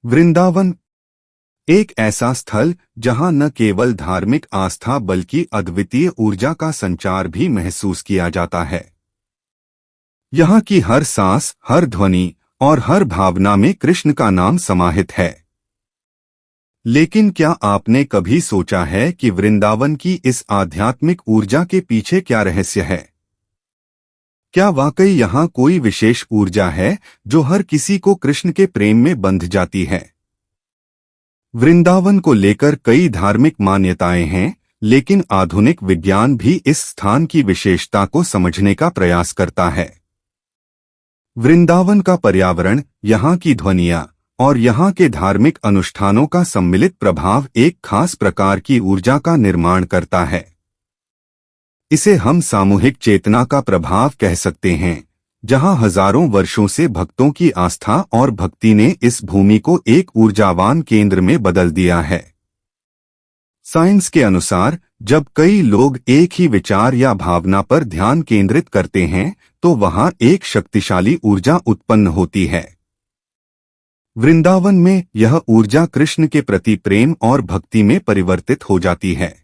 वृंदावन एक ऐसा स्थल जहां न केवल धार्मिक आस्था बल्कि अद्वितीय ऊर्जा का संचार भी महसूस किया जाता है। यहाँ की हर सांस, हर ध्वनि और हर भावना में कृष्ण का नाम समाहित है। लेकिन क्या आपने कभी सोचा है कि वृंदावन की इस आध्यात्मिक ऊर्जा के पीछे क्या रहस्य है? क्या वाकई यहाँ कोई विशेष ऊर्जा है जो हर किसी को कृष्ण के प्रेम में बंध जाती है? वृंदावन को लेकर कई धार्मिक मान्यताएं हैं, लेकिन आधुनिक विज्ञान भी इस स्थान की विशेषता को समझने का प्रयास करता है। वृंदावन का पर्यावरण, यहाँ की ध्वनियाँ और यहाँ के धार्मिक अनुष्ठानों का सम्मिलित प्रभाव एक खास प्रकार की ऊर्जा का निर्माण करता है। इसे हम सामूहिक चेतना का प्रभाव कह सकते हैं, जहाँ हजारों वर्षों से भक्तों की आस्था और भक्ति ने इस भूमि को एक ऊर्जावान केंद्र में बदल दिया है। साइंस के अनुसार जब कई लोग एक ही विचार या भावना पर ध्यान केंद्रित करते हैं तो वहां एक शक्तिशाली ऊर्जा उत्पन्न होती है। वृंदावन में यह ऊर्जा कृष्ण के प्रति प्रेम और भक्ति में परिवर्तित हो जाती है।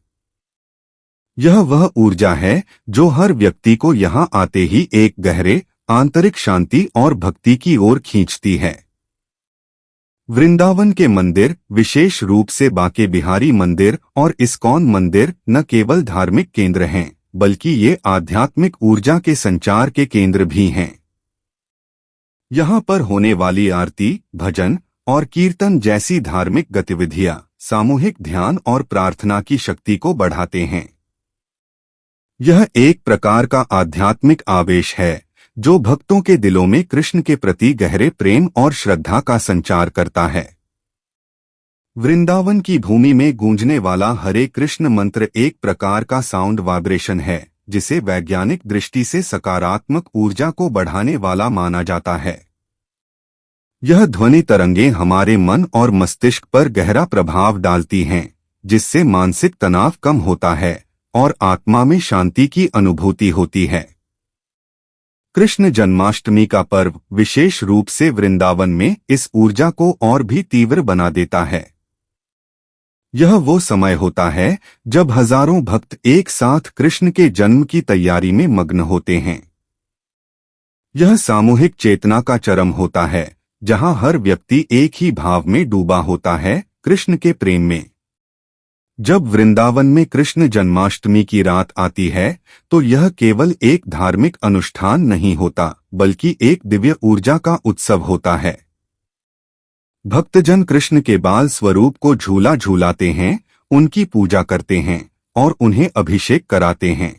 यह वह ऊर्जा है जो हर व्यक्ति को यहाँ आते ही एक गहरे आंतरिक शांति और भक्ति की ओर खींचती है। वृंदावन के मंदिर, विशेष रूप से बांके बिहारी मंदिर और इस्कॉन मंदिर, न केवल धार्मिक केंद्र हैं, बल्कि ये आध्यात्मिक ऊर्जा के संचार के केंद्र भी हैं। यहाँ पर होने वाली आरती, भजन और कीर्तन जैसी धार्मिक गतिविधियाँ सामूहिक ध्यान और प्रार्थना की शक्ति को बढ़ाते हैं। यह एक प्रकार का आध्यात्मिक आवेश है जो भक्तों के दिलों में कृष्ण के प्रति गहरे प्रेम और श्रद्धा का संचार करता है। वृंदावन की भूमि में गूंजने वाला हरे कृष्ण मंत्र एक प्रकार का साउंड वाइब्रेशन है, जिसे वैज्ञानिक दृष्टि से सकारात्मक ऊर्जा को बढ़ाने वाला माना जाता है। यह ध्वनि तरंगें हमारे मन और मस्तिष्क पर गहरा प्रभाव डालती हैं, जिससे मानसिक तनाव कम होता है और आत्मा में शांति की अनुभूति होती है। कृष्ण जन्माष्टमी का पर्व विशेष रूप से वृंदावन में इस ऊर्जा को और भी तीव्र बना देता है। यह वो समय होता है जब हजारों भक्त एक साथ कृष्ण के जन्म की तैयारी में मग्न होते हैं। यह सामूहिक चेतना का चरम होता है, जहां हर व्यक्ति एक ही भाव में डूबा होता है, कृष्ण के प्रेम में। जब वृंदावन में कृष्ण जन्माष्टमी की रात आती है तो यह केवल एक धार्मिक अनुष्ठान नहीं होता, बल्कि एक दिव्य ऊर्जा का उत्सव होता है। भक्तजन कृष्ण के बाल स्वरूप को झूला झूलाते हैं, उनकी पूजा करते हैं और उन्हें अभिषेक कराते हैं।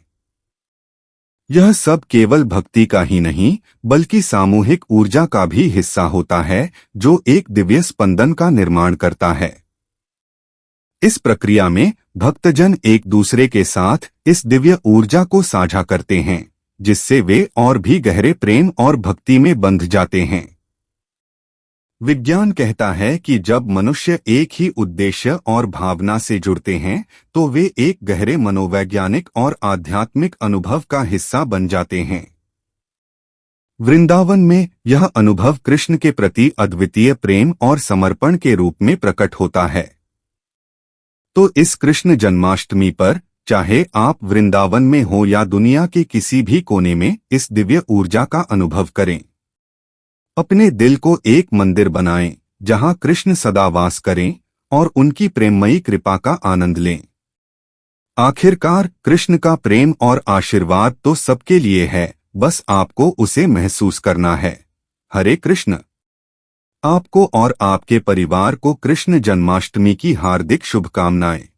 यह सब केवल भक्ति का ही नहीं, बल्कि सामूहिक ऊर्जा का भी हिस्सा होता है, जो एक दिव्य स्पंदन का निर्माण करता है। इस प्रक्रिया में भक्तजन एक दूसरे के साथ इस दिव्य ऊर्जा को साझा करते हैं, जिससे वे और भी गहरे प्रेम और भक्ति में बंध जाते हैं। विज्ञान कहता है कि जब मनुष्य एक ही उद्देश्य और भावना से जुड़ते हैं तो वे एक गहरे मनोवैज्ञानिक और आध्यात्मिक अनुभव का हिस्सा बन जाते हैं। वृंदावन में यह अनुभव कृष्ण के प्रति अद्वितीय प्रेम और समर्पण के रूप में प्रकट होता है। तो इस कृष्ण जन्माष्टमी पर, चाहे आप वृंदावन में हो या दुनिया के किसी भी कोने में, इस दिव्य ऊर्जा का अनुभव करें। अपने दिल को एक मंदिर बनाएं, जहां कृष्ण सदा वास करें और उनकी प्रेममयी कृपा का आनंद लें। आखिरकार कृष्ण का प्रेम और आशीर्वाद तो सबके लिए है, बस आपको उसे महसूस करना है। हरे कृष्ण। आपको और आपके परिवार को कृष्ण जन्माष्टमी की हार्दिक शुभकामनाएं।